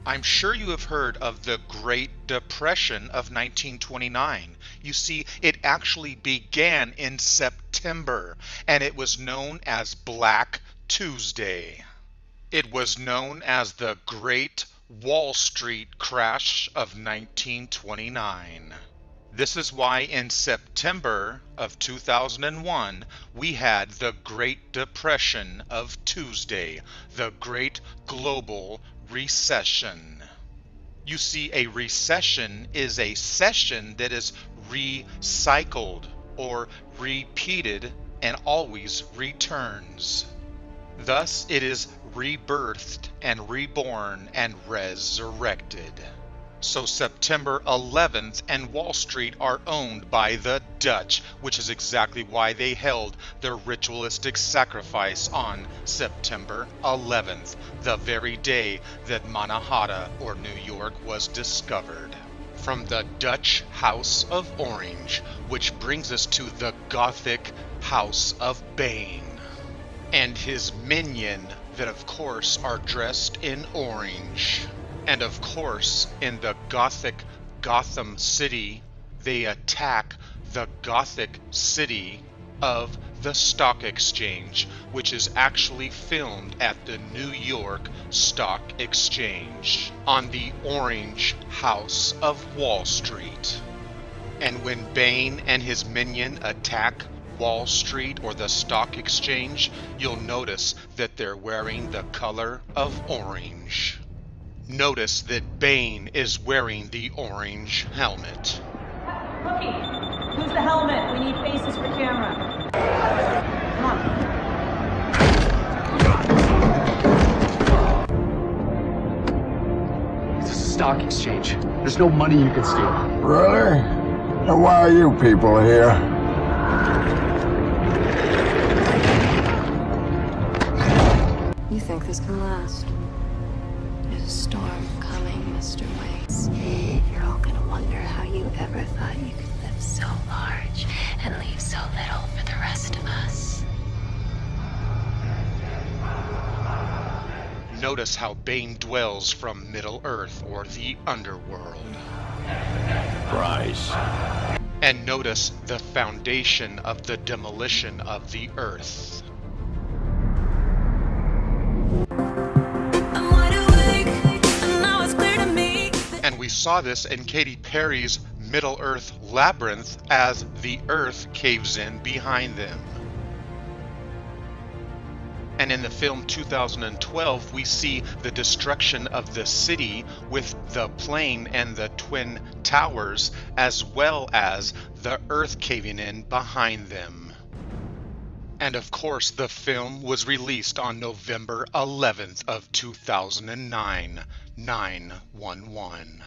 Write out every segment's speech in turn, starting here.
I'm sure you have heard of the Great Depression of 1929. You see, it actually began in September, and it was known as Black Tuesday. It was known as the Great Wall Street Crash of 1929. This is why in September of 2001, we had the Great Depression of Tuesday, the Great Global Recession. You see, a recession is a session that is recycled or repeated and always returns. Thus, it is rebirthed and reborn and resurrected. So September 11th and Wall Street are owned by the Dutch, which is exactly why they held their ritualistic sacrifice on September 11th, the very day that Manhattan or New York was discovered. From the Dutch House of Orange, which brings us to the Gothic House of Bane, and his minion that of course are dressed in orange. And of course, in the Gothic Gotham City, they attack the Gothic city of the Stock Exchange, which is actually filmed at the New York Stock Exchange on the Orange House of Wall Street. And when Bane and his minion attack Wall Street or the Stock Exchange, you'll notice that they're wearing the color of orange. Notice that Bane is wearing the orange helmet. Cookie, who's the helmet? We need faces for camera. Come on. It's a stock exchange. There's no money you can steal. Really? And why are you people here? You think this can last? There's a storm coming, Mr. Waits. You're all gonna wonder how you ever thought you could live so large and leave so little for the rest of us. Notice how Bane dwells from Middle Earth or the underworld. Price. And notice the foundation of the demolition of the earth. And we saw this in Katy Perry's Middle Earth Labyrinth as the earth caves in behind them. And in the film 2012, we see the destruction of the city with the plane and the twin towers, as well as the earth caving in behind them. And of course, the film was released on November 11th of 2009, 9/11.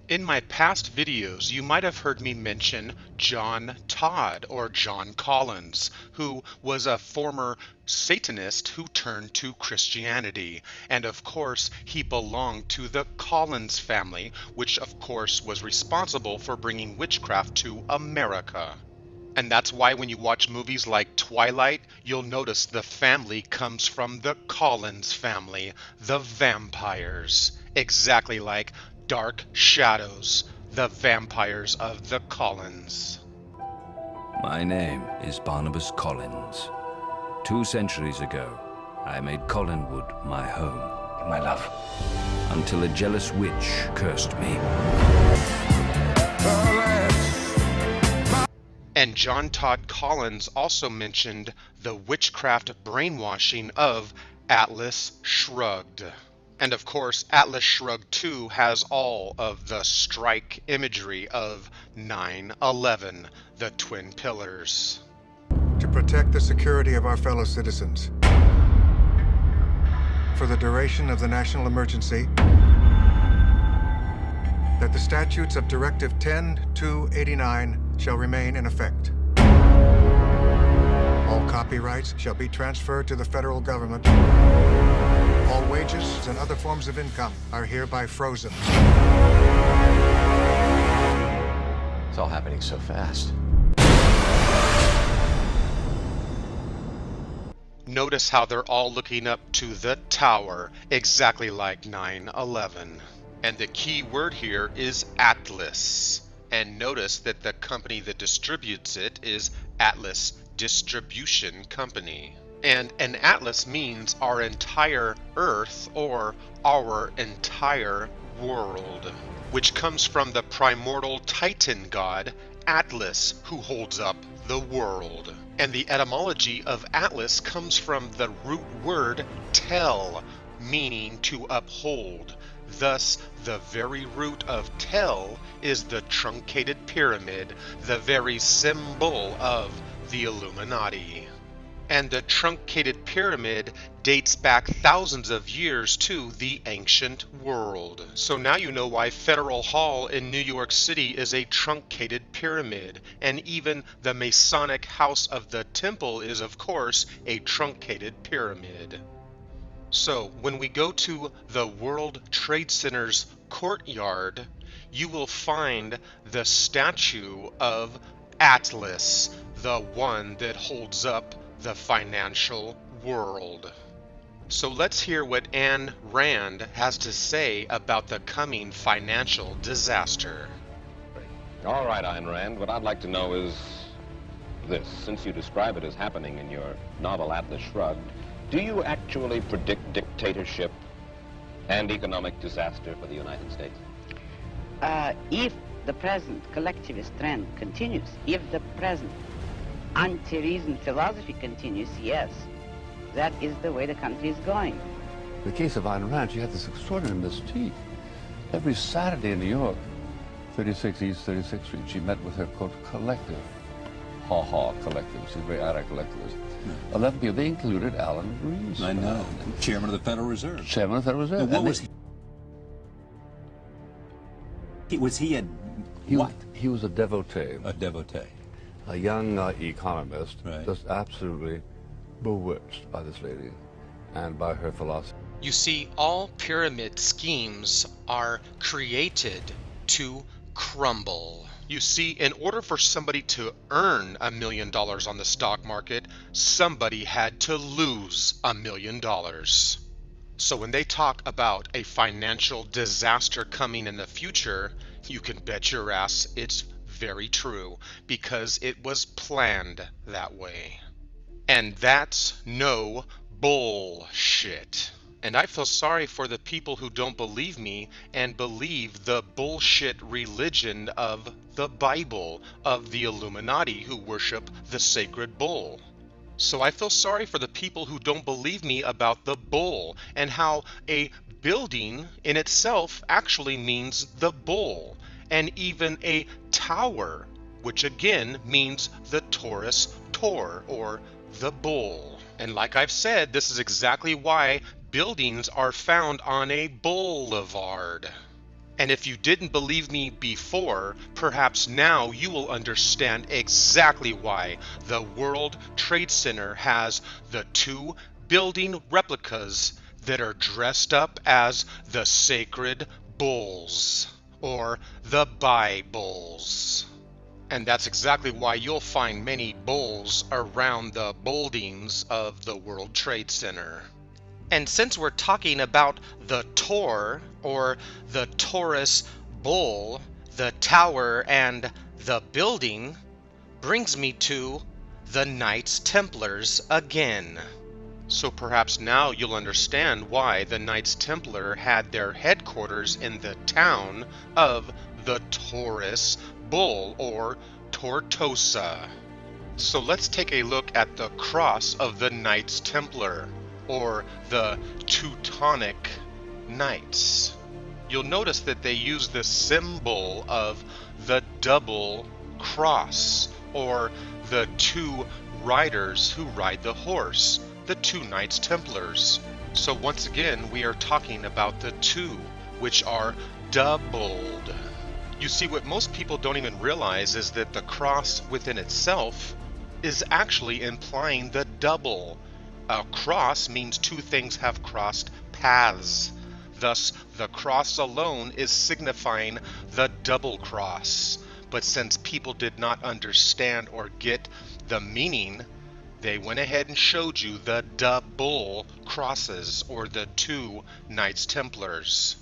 In my past videos, you might have heard me mention John Todd or John Collins, who was a former Satanist who turned to Christianity. And of course, he belonged to the Collins family, which of course was responsible for bringing witchcraft to America. And that's why when you watch movies like Twilight, you'll notice the family comes from the Collins family, the vampires. Exactly like Dark Shadows, the vampires of the Collins. My name is Barnabas Collins. 2 centuries ago, I made Collinwood my home. My love. Until a jealous witch cursed me. And John Todd Collins also mentioned the witchcraft brainwashing of Atlas Shrugged. And of course, Atlas Shrugged 2 has all of the strike imagery of 9/11, the Twin Pillars. To protect the security of our fellow citizens, for the duration of the national emergency, that the statutes of Directive 10-289 shall remain in effect. All copyrights shall be transferred to the federal government. All wages and other forms of income are hereby frozen. It's all happening so fast. Notice how they're all looking up to the tower, exactly like 9/11. And the key word here is Atlas. And notice that the company that distributes it is Atlas Distribution Company. And an atlas means our entire Earth or our entire world, which comes from the primordial Titan god Atlas, who holds up the world. And the etymology of Atlas comes from the root word tel, meaning to uphold. Thus, the very root of tel is the truncated pyramid, the very symbol of the Illuminati. And the truncated pyramid dates back thousands of years to the ancient world. So now you know why Federal Hall in New York City is a truncated pyramid, and even the Masonic House of the Temple is, of course, a truncated pyramid. So when we go to the World Trade Center's courtyard, you will find the statue of Atlas, the one that holds up the financial world. So let's hear what Ayn Rand has to say about the coming financial disaster. All right, Ayn Rand, what I'd like to know is this. Since you describe it as happening in your novel Atlas Shrugged, do you actually predict dictatorship and economic disaster for the United States? If the present collectivist trend continues, if the present anti-reason philosophy continues, yes, that is the way the country is going. In the case of Ayn Rand, she had this extraordinary mystique. Every Saturday in New York, 36 East 36th Street, she met with her, quote, collective. Ha-ha, collective. She's very anti-collectivist. 11 people. They included Alan Greenspan. I know. Chairman of the Federal Reserve. Chairman of the Federal Reserve. And what was he? Was he a what? He was a devotee. A devotee. A young economist, right. Just absolutely bewitched by this lady and by her philosophy. You see, all pyramid schemes are created to crumble. You see, in order for somebody to earn $1 million on the stock market, somebody had to lose $1 million. So when they talk about a financial disaster coming in the future, you can bet your ass it's very true, because it was planned that way. And that's no bullshit. And I feel sorry for the people who don't believe me and believe the bullshit religion of the Bible, of the Illuminati, who worship the sacred bull. So I feel sorry for the people who don't believe me about the bull and how a building in itself actually means the bull, and even a tower, which again means the Taurus Tor, or the bull. And like I've said, this is exactly why buildings are found on a boulevard. And if you didn't believe me before, perhaps now you will understand exactly why the World Trade Center has the 2 building replicas that are dressed up as the sacred bulls, or the Bibles. And that's exactly why you'll find many bulls around the buildings of the World Trade Center. And since we're talking about the Tor, or the Taurus bull, the tower and the building, brings me to the Knights Templars again. So perhaps now you'll understand why the Knights Templar had their headquarters in the town of the Taurus bull, or Tortosa. So let's take a look at the cross of the Knights Templar, or the Teutonic Knights. You'll notice that they use the symbol of the double cross, or the 2 riders who ride the horse, the 2 Knights Templars. So once again, we are talking about the 2, which are doubled. You see, what most people don't even realize is that the cross within itself is actually implying the double. A cross means 2 things have crossed paths. Thus, the cross alone is signifying the double cross. But since people did not understand or get the meaning, They went ahead and showed you the double crosses, or the two Knights Templars.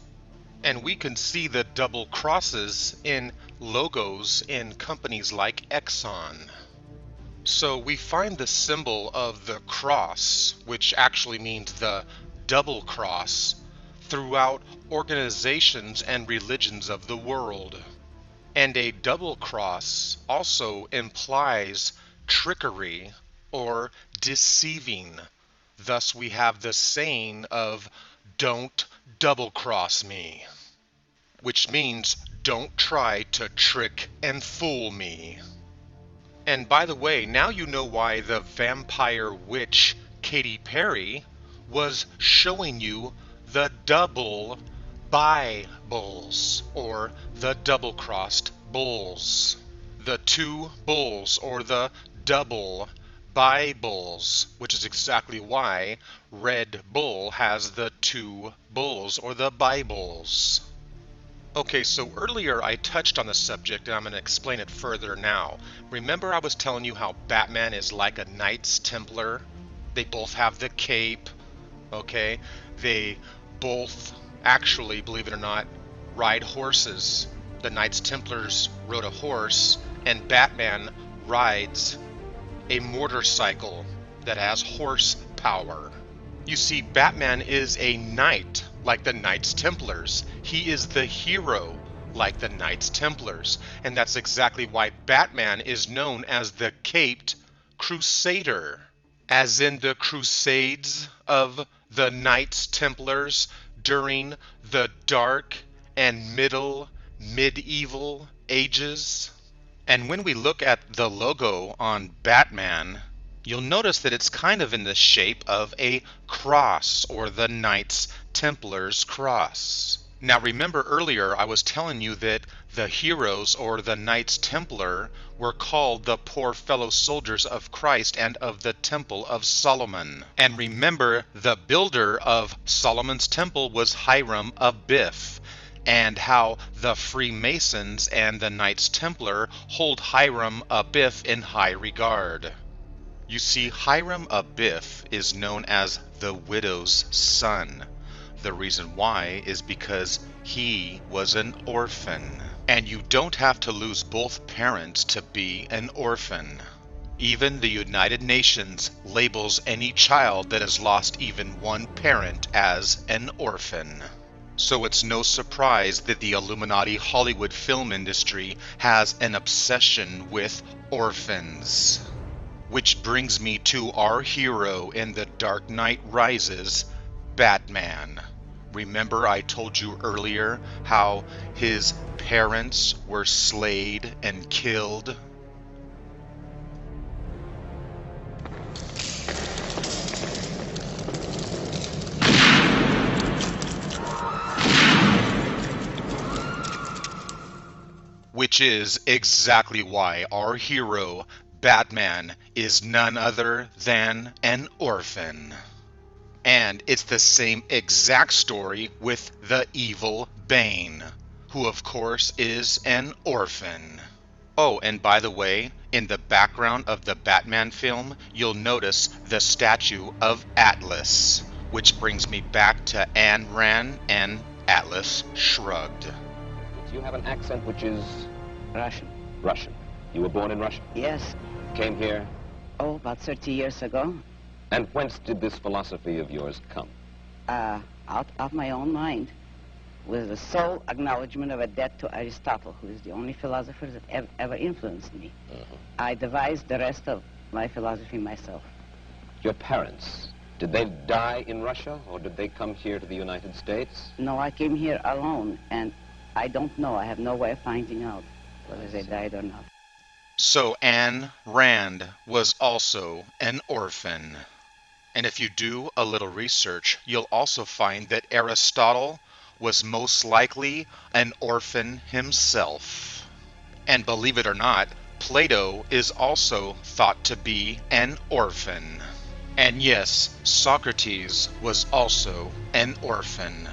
And we can see the double crosses in logos in companies like Exxon. So we find the symbol of the cross, which actually means the double cross, throughout organizations and religions of the world. And a double cross also implies trickery or deceiving. Thus we have the saying of "don't double cross me," which means don't try to trick and fool me. And by the way, now you know why the vampire witch Katy Perry was showing you the double Bibles, or the double-crossed bulls. The two bulls, or the double Bibles, which is exactly why Red Bull has the two bulls, or the Bibles. Okay, so earlier I touched on the subject and I'm going to explain it further now. Remember I was telling you how Batman is like a Knights Templar? They both have the cape, okay? They both actually, believe it or not, ride horses. The Knights Templars rode a horse, and Batman rides a motorcycle that has horsepower. You see, Batman is a knight, like the Knights Templars. He is the hero, like the Knights Templars. And that's exactly why Batman is known as the Caped Crusader, as in the Crusades of the Knights Templars during the Dark and Medieval Ages. And when we look at the logo on Batman, you'll notice that it's kind of in the shape of a cross, or the Knights Templars cross. Now remember earlier I was telling you that the heroes, or the Knights Templar, were called the poor fellow soldiers of Christ and of the Temple of Solomon. And remember, the builder of Solomon's temple was Hiram Abiff, and how the Freemasons and the Knights Templar hold Hiram Abiff in high regard. You see, Hiram Abiff is known as the widow's son. The reason why is because he was an orphan. And you don't have to lose both parents to be an orphan. Even the United Nations labels any child that has lost even one parent as an orphan. So it's no surprise that the Illuminati Hollywood film industry has an obsession with orphans. Which brings me to our hero in The Dark Knight Rises, Batman. Remember I told you earlier how his parents were slayed and killed? Which is exactly why our hero, Batman, is none other than an orphan. And it's the same exact story with the evil Bane, who of course is an orphan. Oh, and by the way, in the background of the Batman film, you'll notice the statue of Atlas, which brings me back to Ayn Rand and Atlas Shrugged. You have an accent which is Russian. Russian. You were born in Russia? Yes. Came here? Oh, about 30 years ago. And whence did this philosophy of yours come? Out of my own mind, with the sole acknowledgement of a debt to Aristotle, who is the only philosopher that ever influenced me. I devised the rest of my philosophy myself. Your parents, did they die in Russia, or did they come here to the United States? No, I came here alone, and I don't know. I have no way of finding out whether they died or not. So Ayn Rand was also an orphan. And if you do a little research, you'll also find that Aristotle was most likely an orphan himself. And believe it or not, Plato is also thought to be an orphan. And yes, Socrates was also an orphan.